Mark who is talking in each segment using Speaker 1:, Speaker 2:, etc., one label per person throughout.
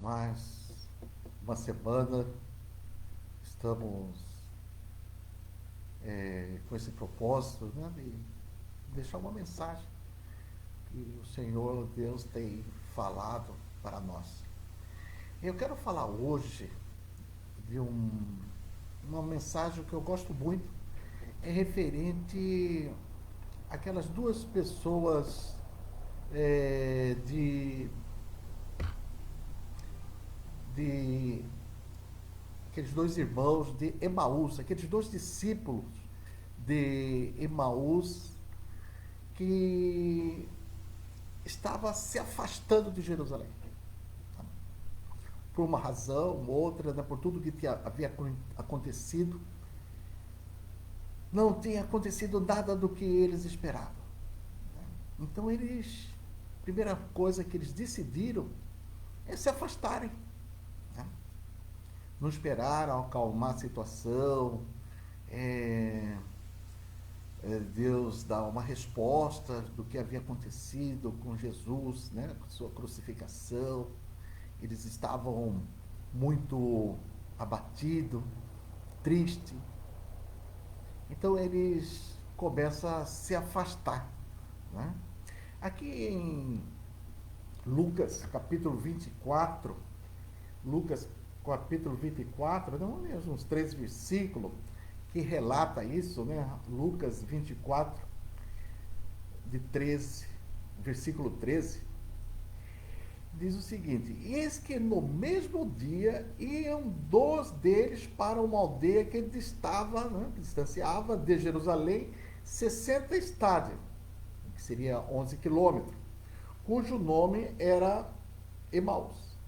Speaker 1: mais uma semana estamos com esse propósito, né, de deixar uma mensagem que o Senhor Deus tem falado para nós. Eu quero falar hoje de uma mensagem que eu gosto muito, é referente àquelas duas pessoas é, de, de aqueles dois irmãos de Emaús, aqueles dois discípulos de Emaús que estava se afastando de Jerusalém. Por uma razão, outra, né, por tudo que havia acontecido, não tinha acontecido nada do que eles esperavam. Então eles, primeira coisa que eles decidiram é se afastarem. Né? Não esperaram acalmar a situação, Deus dá uma resposta do que havia acontecido com Jesus, né, com sua crucificação. Eles estavam muito abatidos, tristes. Então eles começam a se afastar. Né? Aqui em Lucas capítulo 24, Lucas capítulo 24, não mesmo uns 3 versículos que relata isso, né? Lucas 24, de 13, versículo 13, diz o seguinte: eis que no mesmo dia iam 2 deles para uma aldeia que distava, né, distanciava de Jerusalém 60 estádios, que seria 11 quilômetros, cujo nome era Emaús.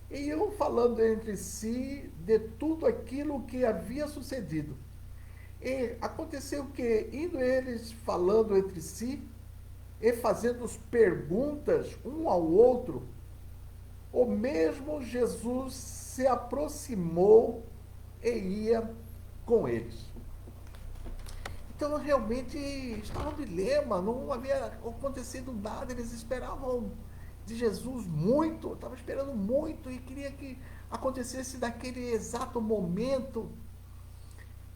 Speaker 1: E iam falando entre si de tudo aquilo que havia sucedido. E aconteceu que, indo eles falando entre si e fazendo perguntas um ao outro, o mesmo Jesus se aproximou e ia com eles. Então realmente estava um dilema, não havia acontecido nada, eles esperavam de Jesus muito, estavam esperando muito e queria que acontecesse naquele exato momento.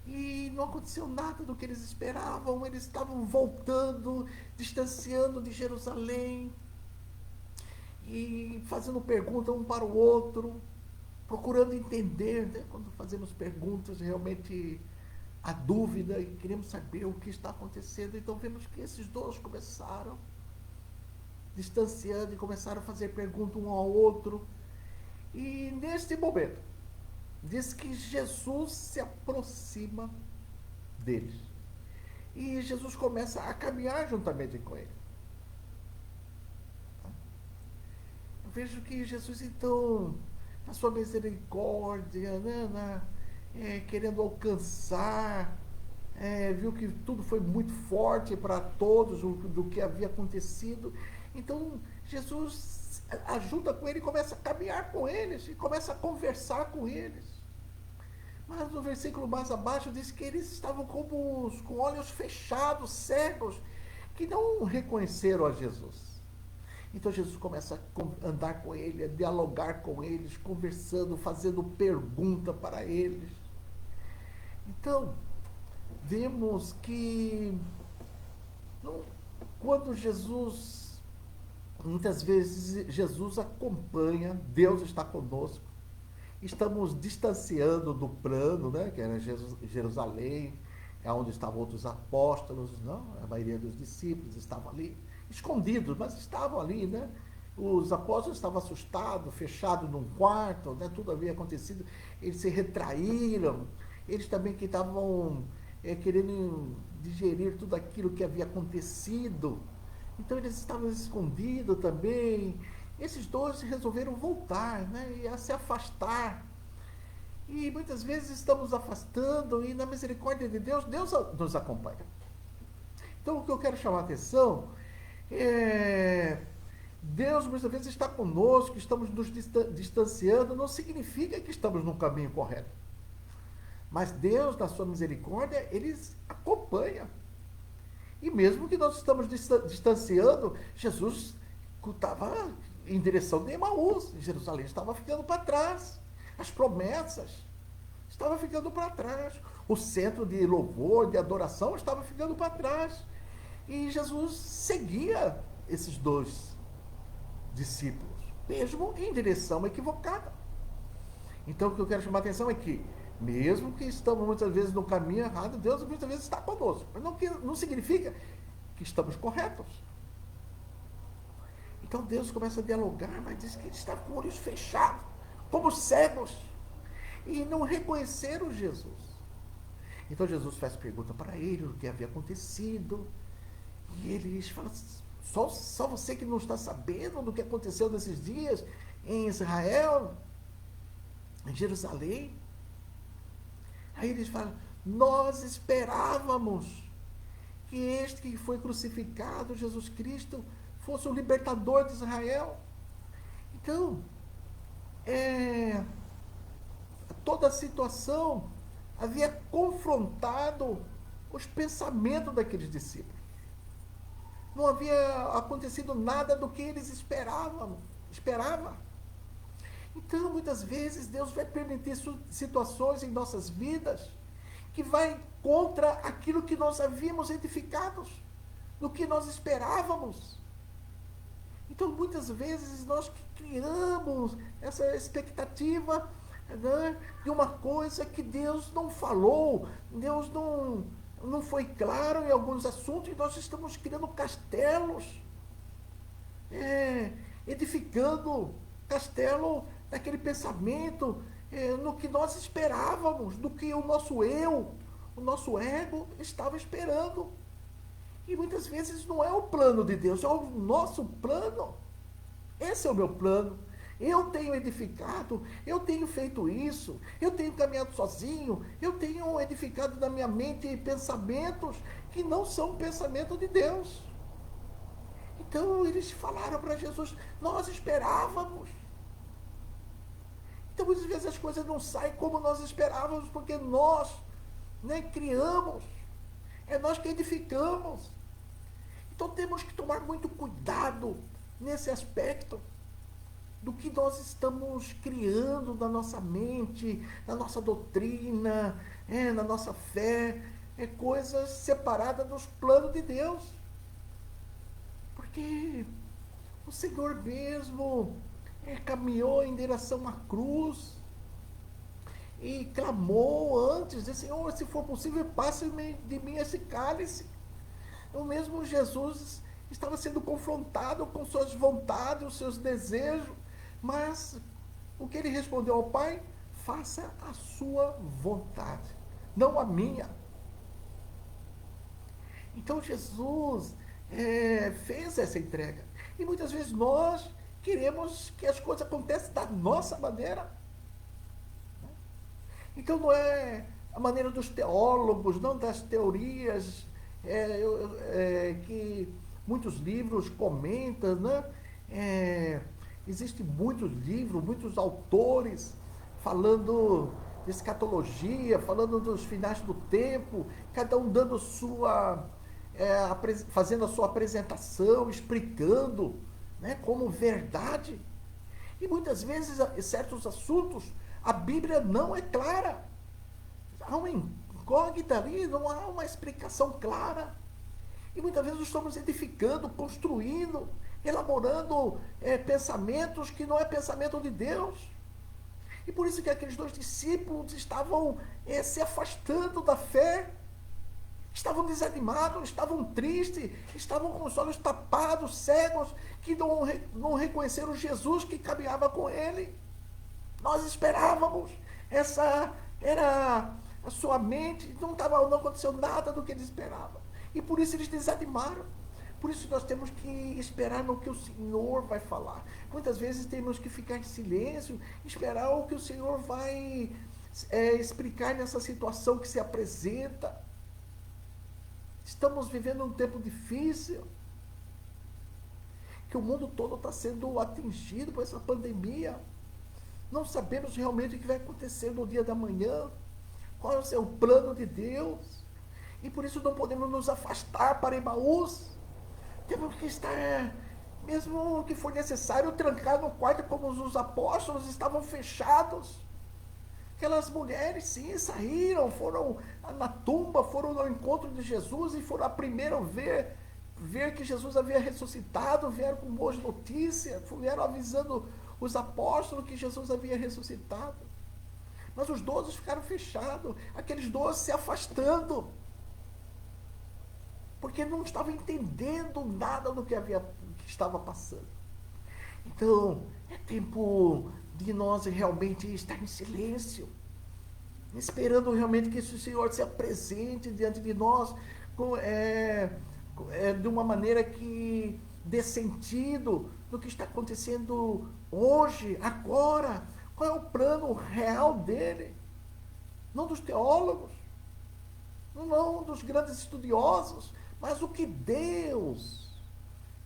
Speaker 1: E não aconteceu nada do que eles esperavam, eles estavam voltando, distanciando de Jerusalém e fazendo pergunta um para o outro, procurando entender, né? Quando fazemos perguntas, realmente há dúvida e queremos saber o que está acontecendo. Então vemos que esses dois começaram distanciando e começaram a fazer pergunta um ao outro. E neste momento, diz que Jesus se aproxima deles. E Jesus começa a caminhar juntamente com ele. Eu vejo que Jesus, então, na sua misericórdia, né, querendo alcançar, viu que tudo foi muito forte para todos do que havia acontecido. Então, Jesus ajuda com ele e começa a caminhar com eles, e começa a conversar com eles. Mas no versículo mais abaixo diz que eles estavam com olhos fechados, cegos, que não reconheceram a Jesus. Então Jesus começa a andar com ele, a dialogar com eles, conversando, fazendo pergunta para eles. Então, vemos que quando Jesus, muitas vezes Jesus acompanha, Deus está conosco, estamos distanciando do plano, né, que era Jerusalém, é onde estavam outros apóstolos, não? A maioria dos discípulos estavam ali, escondidos, mas estavam ali, né? Os apóstolos estavam assustados, fechados num quarto, né? Tudo havia acontecido, eles se retraíram, eles também que estavam querendo digerir tudo aquilo que havia acontecido, então eles estavam escondidos também. Esses dois resolveram voltar, né, e a se afastar. E muitas vezes estamos afastando e na misericórdia de Deus, Deus nos acompanha. Então o que eu quero chamar a atenção é Deus muitas vezes está conosco, estamos nos distanciando, não significa que estamos no caminho correto. Mas Deus, na sua misericórdia, Ele acompanha. E mesmo que nós estamos distanciando, Jesus estava em direção de Emaús. Jerusalém estava ficando para trás. As promessas estavam ficando para trás. O centro de louvor, de adoração estava ficando para trás. E Jesus seguia esses dois discípulos, mesmo em direção equivocada. Então, o que eu quero chamar a atenção é que, mesmo que estamos muitas vezes no caminho errado, Deus muitas vezes está conosco. Mas não significa que estamos corretos. Então, Deus começa a dialogar, mas diz que eles estavam com olhos fechados, como cegos, e não reconheceram Jesus. Então, Jesus faz pergunta para ele o que havia acontecido. E eles falam, só você que não está sabendo do que aconteceu nesses dias em Israel, em Jerusalém. Aí eles falam, nós esperávamos que este que foi crucificado, Jesus Cristo, fosse o libertador de Israel. Então, toda a situação havia confrontado os pensamentos daqueles discípulos. Não havia acontecido nada do que eles esperavam. Então, muitas vezes, Deus vai permitir situações em nossas vidas que vai contra aquilo que nós havíamos edificado, do que nós esperávamos. Então, muitas vezes, nós criamos essa expectativa, né, de uma coisa que Deus não falou, Deus não foi claro em alguns assuntos, e nós estamos criando castelos, edificando castelo naquele pensamento, no que nós esperávamos, do que o nosso eu, o nosso ego estava esperando. E muitas vezes não é o plano de Deus, é o nosso plano. Esse é o meu plano. Eu tenho edificado, eu tenho feito isso, eu tenho caminhado sozinho, eu tenho edificado na minha mente pensamentos que não são pensamento de Deus. Então eles falaram para Jesus, nós esperávamos. Então muitas vezes as coisas não saem como nós esperávamos, porque nós, né, criamos, é nós que edificamos. Então temos que tomar muito cuidado nesse aspecto do que nós estamos criando na nossa mente, na nossa doutrina, na nossa fé, coisas separadas dos planos de Deus. Porque o Senhor mesmo caminhou em direção à cruz e clamou antes, disse, Senhor, se for possível, passe de mim esse cálice. O mesmo Jesus estava sendo confrontado com suas vontades, os seus desejos, mas o que ele respondeu ao Pai? Faça a sua vontade, não a minha. Então Jesus fez essa entrega. E muitas vezes nós queremos que as coisas aconteçam da nossa maneira. Então não é a maneira dos teólogos, não das teorias que muitos livros comentam, né? Existem muitos livros, muitos autores falando de escatologia, falando dos finais do tempo, cada um dando fazendo a sua apresentação, explicando, né, como verdade. E muitas vezes, em certos assuntos, a Bíblia não é clara. Há uma incógnita ali, não há uma explicação clara. E muitas vezes estamos edificando, construindo, elaborando pensamentos que não é pensamento de Deus. E por isso que aqueles dois discípulos estavam se afastando da fé, estavam desanimados, estavam tristes, estavam com os olhos tapados, cegos, que não reconheceram Jesus que caminhava com ele. Nós esperávamos, essa era a sua mente, não aconteceu nada do que eles esperavam. E por isso eles desanimaram. Por isso nós temos que esperar no que o Senhor vai falar. Muitas vezes temos que ficar em silêncio, esperar o que o Senhor vai explicar nessa situação que se apresenta. Estamos vivendo um tempo difícil, que o mundo todo está sendo atingido por essa pandemia. Não sabemos realmente o que vai acontecer no dia da manhã, qual é o plano de Deus. E por isso não podemos nos afastar para Emaús. Temos que estar Mesmo que for necessário trancar no quarto, como os apóstolos estavam fechados. Aquelas mulheres, sim, saíram, foram na tumba, foram ao encontro de Jesus e foram a primeira a ver que Jesus havia ressuscitado, vieram com boas notícias, vieram avisando os apóstolos que Jesus havia ressuscitado. Mas os 12 ficaram fechados, aqueles 12 se afastando, porque não estavam entendendo nada do que estava passando. Então, é tempo de nós realmente estar em silêncio, esperando realmente que o Senhor se apresente diante de nós de uma maneira que dê sentido do que está acontecendo hoje, agora. Qual é o plano real dele? Não dos teólogos, não dos grandes estudiosos, mas o que Deus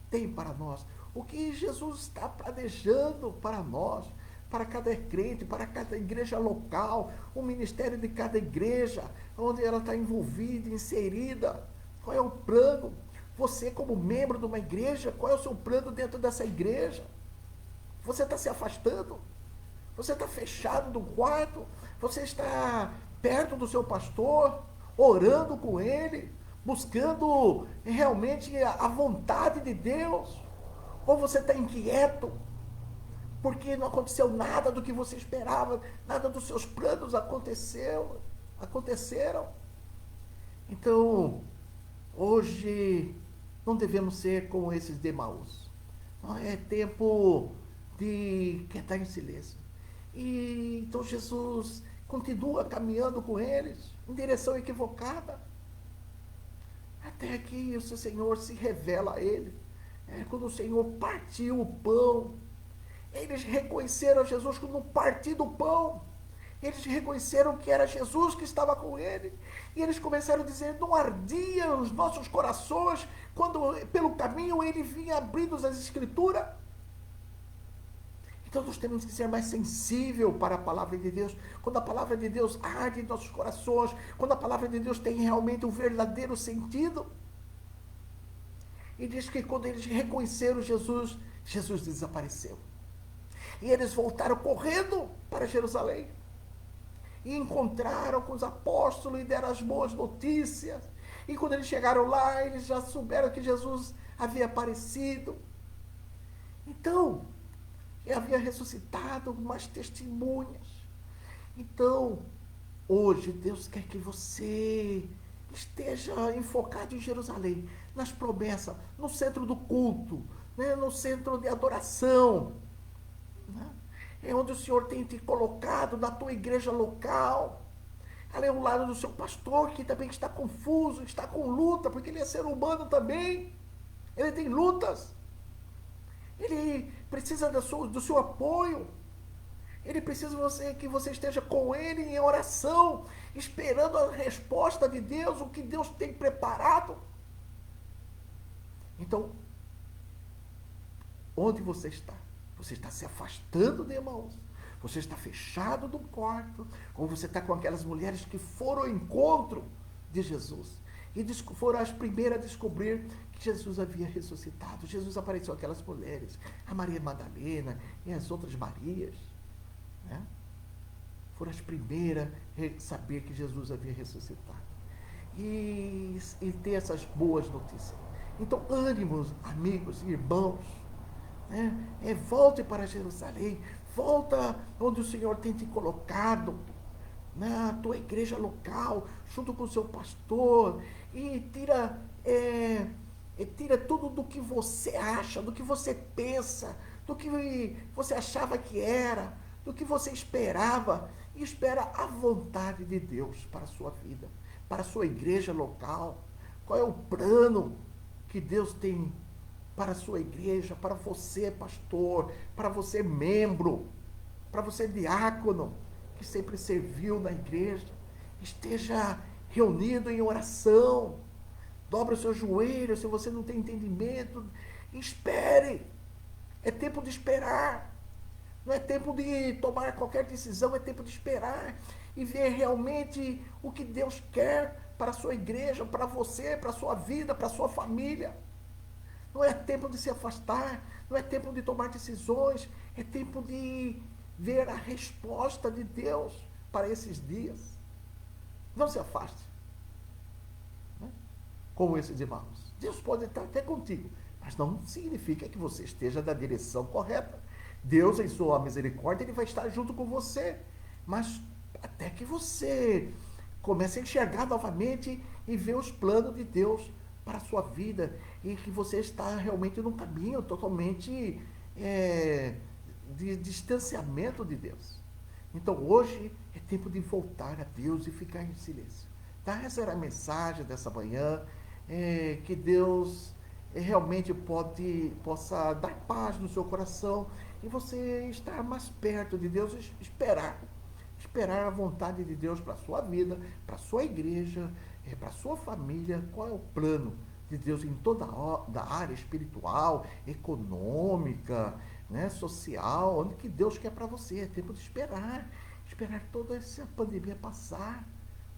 Speaker 1: tem para nós, o que Jesus está planejando para nós, para cada crente, para cada igreja local, o ministério de cada igreja, onde ela está envolvida, inserida. Qual é o plano? Você, como membro de uma igreja, qual é o seu plano dentro dessa igreja? Você está se afastando? Você está fechado no quarto? Você está perto do seu pastor, orando com ele, buscando realmente a vontade de Deus? Ou você está inquieto, porque não aconteceu nada do que você esperava, nada dos seus planos aconteceram? Então, hoje, não devemos ser como esses de Emaús. Não é tempo de estar em silêncio. E então Jesus continua caminhando com eles em direção equivocada, até que o seu Senhor se revela a ele. Quando o Senhor partiu o pão, eles reconheceram Jesus como partido do pão. Eles reconheceram que era Jesus que estava com ele. E eles começaram a dizer: não ardiam os nossos corações quando pelo caminho ele vinha abrindo as Escrituras? Então nós temos que ser mais sensível para a palavra de Deus. Quando a palavra de Deus arde em nossos corações, quando a palavra de Deus tem realmente um verdadeiro sentido. E diz que quando eles reconheceram Jesus, Jesus desapareceu. E eles voltaram correndo para Jerusalém. E encontraram com os apóstolos e deram as boas notícias. E quando eles chegaram lá, eles já souberam que Jesus havia aparecido. Então, ele havia ressuscitado mais testemunhas. Então, hoje, Deus quer que você esteja enfocado em Jerusalém, nas promessas, no centro do culto, né? No centro de adoração. Né? É onde o Senhor tem te colocado, na tua igreja local. Ali ao lado do seu pastor, que também está confuso, está com luta, porque ele é ser humano também. Ele tem lutas. Ele precisa do seu apoio. Ele precisa que você esteja com ele em oração, esperando a resposta de Deus, o que Deus tem preparado. Então, onde você está? Você está se afastando de Emaús. Você está fechado no quarto, ou você está com aquelas mulheres que foram ao encontro de Jesus. E foram as primeiras a descobrir que Jesus havia ressuscitado. Jesus apareceu àquelas mulheres, a Maria Madalena e as outras Marias. Né? Foram as primeiras a saber que Jesus havia ressuscitado. E ter essas boas notícias. Então, ânimos, amigos, irmãos. Né? Volte para Jerusalém. Volta onde o Senhor tem te colocado. Na tua igreja local, junto com o seu pastor, e tira tudo do que você acha, do que você pensa, do que você achava que era, do que você esperava, e espera a vontade de Deus para a sua vida, para a sua igreja local. Qual é o plano que Deus tem para a sua igreja, para você, pastor, para você, membro, para você, diácono, que sempre serviu na igreja? Esteja reunido em oração, dobre os seus joelhos. Se você não tem entendimento, espere. É tempo de esperar. Não é tempo de tomar qualquer decisão, é tempo de esperar e ver realmente o que Deus quer para a sua igreja, para você, para a sua vida, para a sua família. Não é tempo de se afastar, não é tempo de tomar decisões, é tempo de ver a resposta de Deus para esses dias. Não se afaste, né? Como esse de Marcos. Deus pode estar até contigo, mas não significa que você esteja na direção correta. Deus, em sua misericórdia, ele vai estar junto com você, mas até que você comece a enxergar novamente e ver os planos de Deus para a sua vida e que você está realmente num caminho totalmente de distanciamento de Deus. Então hoje é tempo de voltar a Deus e ficar em silêncio. Tá? Essa era a mensagem dessa manhã, que Deus realmente possa dar paz no seu coração e você estar mais perto de Deus, esperar a vontade de Deus para a sua vida, para a sua igreja, para a sua família, qual é o plano de Deus em toda a área espiritual, econômica, né, social, onde que Deus quer para você. É tempo de esperar toda essa pandemia passar,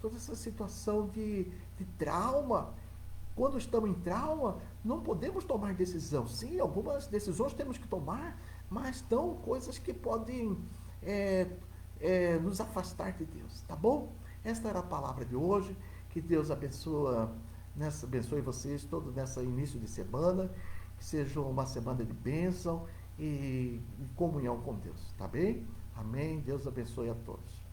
Speaker 1: toda essa situação de trauma. Quando estamos em trauma, não podemos tomar decisão. Sim, algumas decisões temos que tomar, mas são coisas que podem nos afastar de Deus, tá bom? Esta era a palavra de hoje. Que Deus abençoe vocês todo nessa início de semana. Que seja uma semana de bênção e comunhão com Deus, tá bem? Amém. Deus abençoe a todos.